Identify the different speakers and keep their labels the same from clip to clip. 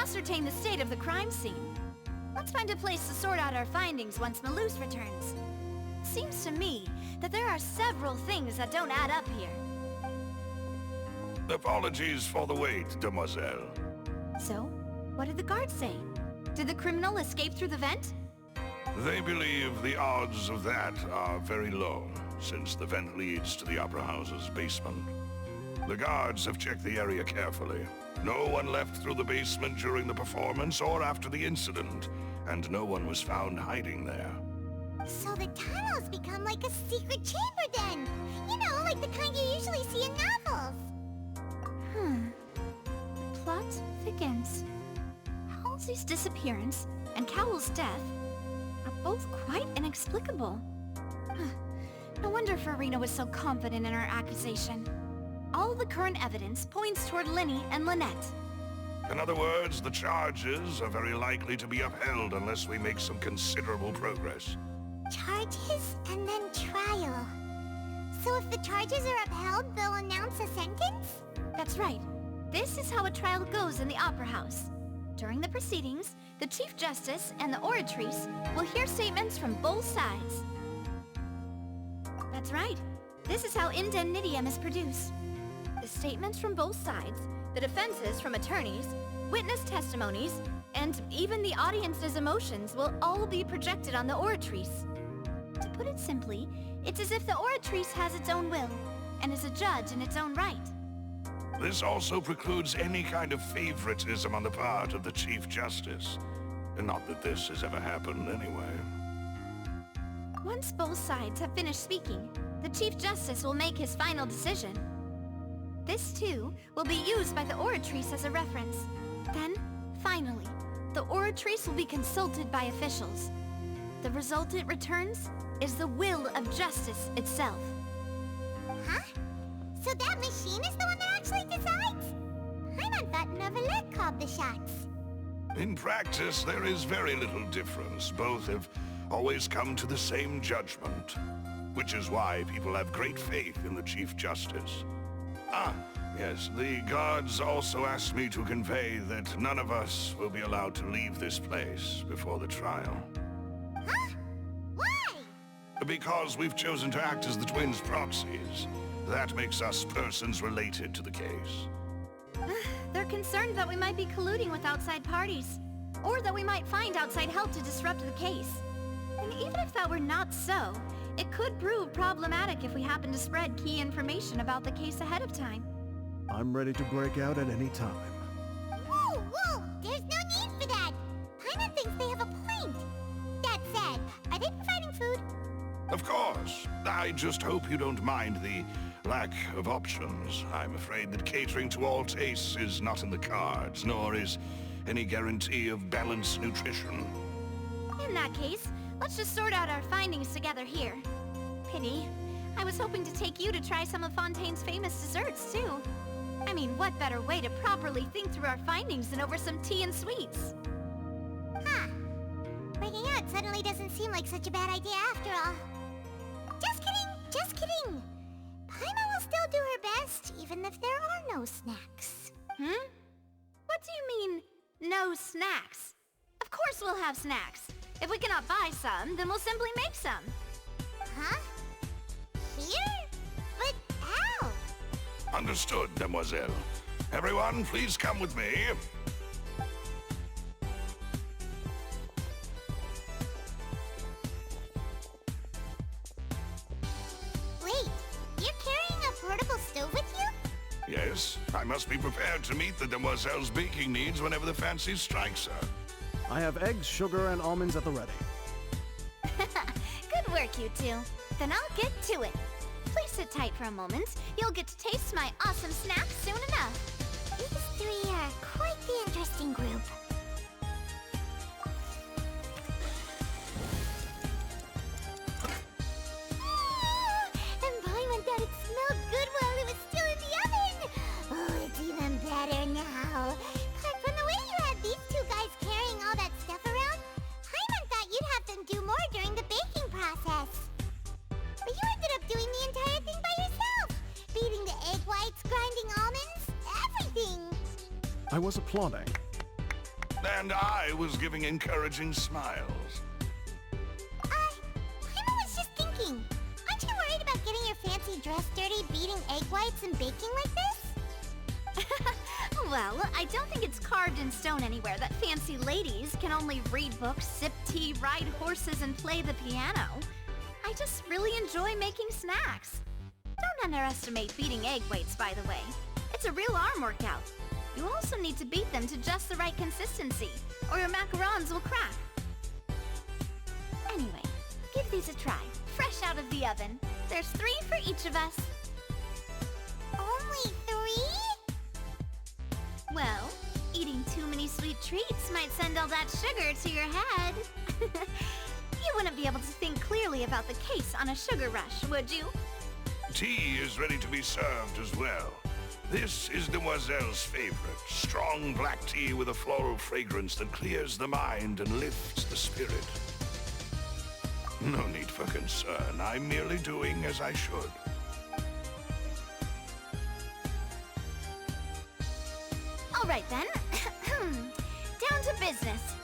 Speaker 1: ascertain the state of the crime scene. Let's find a place to sort out our findings once Malus returns. Seems to me that there are several things that don't add up here.
Speaker 2: Apologies for the wait, demoiselle.
Speaker 1: So, what did the guards say? Did the criminal escape through the vent?
Speaker 2: They believe the odds of that are very low, since the vent leads to the Opera House's basement. The guards have checked the area carefully. No one left through the basement during the performance or after the incident, and no one was found hiding there.
Speaker 3: So the tunnels become like a secret chamber then! You know, like the kind you usually see in novels!
Speaker 1: The plot thickens. Halsey's disappearance and Cowell's death are both quite inexplicable. No wonder Farina was so confident in her accusation. All the current evidence points toward Linny and Lynette.
Speaker 2: In other words, the charges are very likely to be upheld unless we make some considerable progress.
Speaker 3: Charges and then trial. So if the charges are upheld, they'll announce a sentence?
Speaker 1: That's right. This is how a trial goes in the Opera House. During the proceedings, the Chief Justice and the oratrice will hear statements from both sides. That's right. This is how indemnitium is produced. The statements from both sides, the defenses from attorneys, witness testimonies, and even the audience's emotions will all be projected on the oratrice. To put it simply, it's as if the oratrice has its own will, and is a judge in its own right.
Speaker 2: This also precludes any kind of favoritism on the part of the Chief Justice. And not that this has ever happened anyway.
Speaker 1: Once both sides have finished speaking, the Chief Justice will make his final decision. This, too, will be used by the oratrice as a reference. Then, finally, the oratrice will be consulted by officials. The result it returns is the will of justice itself.
Speaker 3: Huh? So that machine is the one that actually decides? Paimon thought Novelet called the shots.
Speaker 2: In practice, there is very little difference. Both have always come to the same judgment, which is why people have great faith in the Chief Justice. Ah, yes, the guards also asked me to convey that none of us will be allowed to leave this place before the trial.
Speaker 3: Huh? Why?
Speaker 2: Because we've chosen to act as the twins' proxies. That makes us persons related to the case.
Speaker 1: They're concerned that we might be colluding with outside parties, or that we might find outside help to disrupt the case. And even if that were not so, it could prove problematic if we happen to spread key information about the case ahead of time.
Speaker 4: I'm ready to break out at any time.
Speaker 3: Whoa, whoa! There's no need for that! Paimon thinks they have a point. That said, are they providing food?
Speaker 2: Of course. I just hope you don't mind the lack of options. I'm afraid that catering to all tastes is not in the cards, nor is any guarantee of balanced nutrition.
Speaker 1: In that case, let's just sort out our findings together here. Pity. I was hoping to take you to try some of Fontaine's famous desserts, too. I mean, what better way to properly think through our findings than over some tea and sweets?
Speaker 3: Huh. Breaking out suddenly doesn't seem like such a bad idea after all. Just kidding! Just kidding! Paimon will still do her best, even if there are no snacks.
Speaker 1: What do you mean, no snacks? Of course we'll have snacks. If we cannot buy some, then we'll simply make some.
Speaker 3: Huh? Here? But how?
Speaker 2: Understood, demoiselle. Everyone, please come with me.
Speaker 3: Wait, you're carrying a portable stove with you?
Speaker 2: Yes, I must be prepared to meet the demoiselle's baking needs whenever the fancy strikes her.
Speaker 4: I have eggs, sugar, and almonds at the ready.
Speaker 1: Good work, you two. Then I'll get to it. Please sit tight for a moment. You'll get to taste my awesome snacks soon enough.
Speaker 3: These three are quite the interesting group. And Paimon thought it smelled good while it was still in the oven! Oh, it's even better now. But from the way you had these two guys carrying all that stuff around, Paimon thought you'd have them do more during the baking process. But you ended up doing the entire thing by yourself! Beating the egg whites, grinding almonds, everything!
Speaker 4: I was applauding.
Speaker 2: And I was giving encouraging smiles.
Speaker 3: Paimon was just thinking. Aren't you worried about getting your fancy dress dirty beating egg whites and baking like this?
Speaker 1: Well, I don't think it's carved in stone anywhere that fancy ladies can only read books, sip tea, ride horses, and play the piano. I just really enjoy making snacks. Don't underestimate beating egg whites, by the way. It's a real arm workout. You also need to beat them to just the right consistency, or your macarons will crack. Anyway, give these a try, fresh out of the oven. There's 3 for each of us.
Speaker 3: Only 3?
Speaker 1: Well, eating too many sweet treats might send all that sugar to your head. You wouldn't be able to think clearly about the case on a sugar rush, would you?
Speaker 2: Tea is ready to be served as well. This is Demoiselle's favorite, strong black tea with a floral fragrance that clears the mind and lifts the spirit. No need for concern. I'm merely doing as I should.
Speaker 1: All right then. Down to business.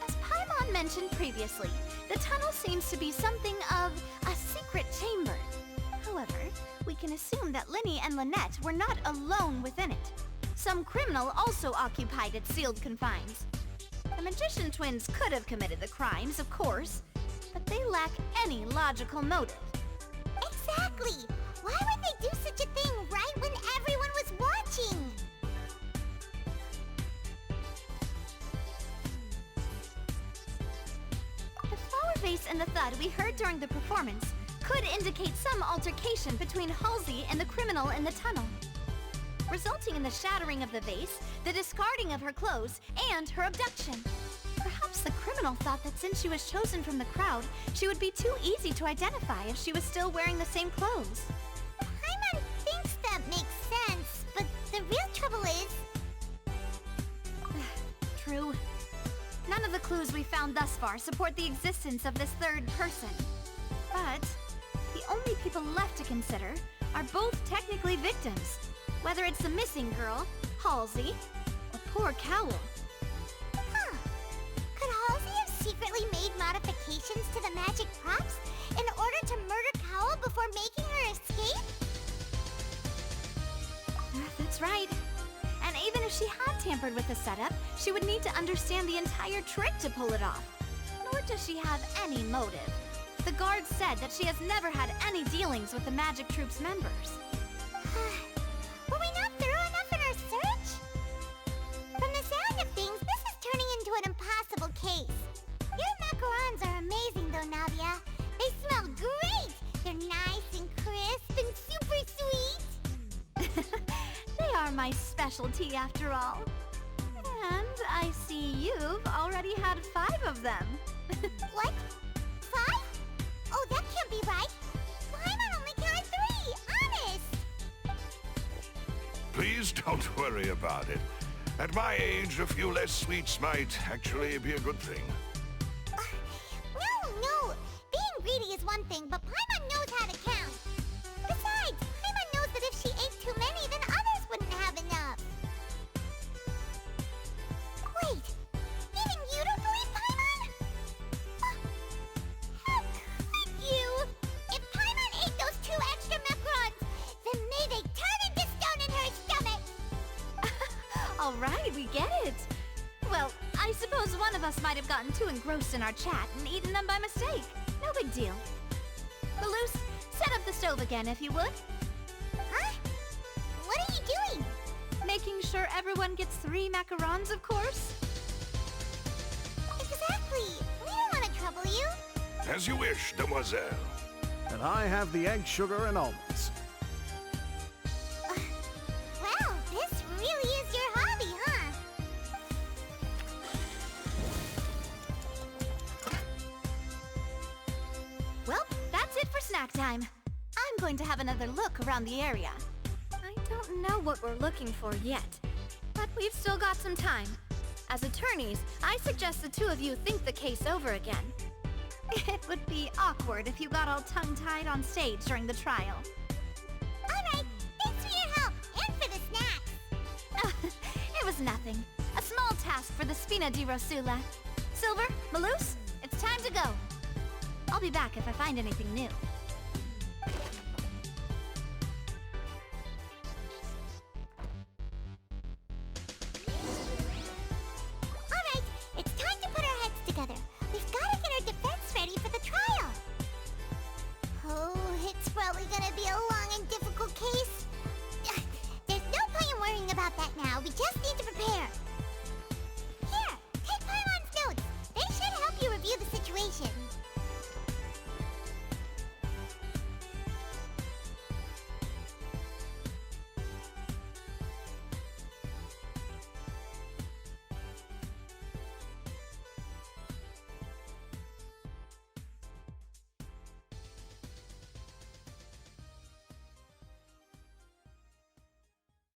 Speaker 1: As Paimon mentioned previously, the tunnel seems to be something of a secret chamber. However, we can assume that Linny and Lynette were not alone within it. Some criminal also occupied its sealed confines. The magician twins could have committed the crimes, of course, but they lack any logical motive.
Speaker 3: Exactly! Why would they do such a thing right when everyone was watching?
Speaker 1: The flower vase and the thud we heard during the performance could indicate some altercation between Halsey and the criminal in the tunnel, resulting in the shattering of the vase, the discarding of her clothes, and her abduction. Perhaps the criminal thought that since she was chosen from the crowd, she would be too easy to identify if she was still wearing the same clothes.
Speaker 3: Paimon thinks that makes sense, but the real trouble is...
Speaker 1: True. None of the clues we found thus far support the existence of this third person. But the only people left to consider are both technically victims, whether it's the missing girl, Halsey, or poor Cowl.
Speaker 3: Huh. Could Halsey have secretly made modifications to the magic props in order to murder Cowl before making her escape?
Speaker 1: That's right. And even if she had tampered with the setup, she would need to understand the entire trick to pull it off. Nor does she have any motive. The guards said that she has never had any dealings with the Magic Troop's members.
Speaker 3: Were we not thorough enough in our search? From the sound of things, this is turning into an impossible case. Your macarons are amazing though, Navia. They smell great! They're nice and crisp and super sweet!
Speaker 1: They are my specialty after all. And I see you've already had 5 of them.
Speaker 3: What? 5? Oh, that can't be right. Paimon only counted 3, honest!
Speaker 2: Please don't worry about it. At my age, a few less sweets might actually be a good thing.
Speaker 3: No. Being greedy is one thing, but Paimon knows how to count. Besides, Paimon knows that if she ate too many, then others wouldn't have enough. Wait, even you don't believe Paimon? How could you? If Paimon ate those 2 extra macarons, then may they turn into stone in her stomach!
Speaker 1: All right, we get it. Well, I suppose one of us might have gotten too engrossed in our chat and eaten them by mistake. No big deal. Balloose, set up the stove again if you would.
Speaker 3: Huh? What are you doing?
Speaker 1: Making sure everyone gets 3 macarons, of course.
Speaker 3: Exactly. We don't want to trouble you.
Speaker 2: As you wish, Demoiselle.
Speaker 4: And I have the egg, sugar, and almonds.
Speaker 3: Well, this really is your hobby, huh?
Speaker 1: Well, that's it for snack time. I'm going to have another look around the area. I don't know what we're looking for yet, but we've still got some time. As attorneys, I suggest the 2 of you think the case over again. It would be awkward if you got all tongue-tied on stage during the trial.
Speaker 3: All right, thanks for your help and for the snacks.
Speaker 1: It was nothing. A small task for the Spina di Rosula. Silver, Malus, it's time to go. I'll be back if I find anything new.
Speaker 3: Alright, it's time to put our heads together. We've got to get our defense ready for the trial. Oh, it's probably gonna be a long and difficult case. There's no point in worrying about that now. We just need to prepare.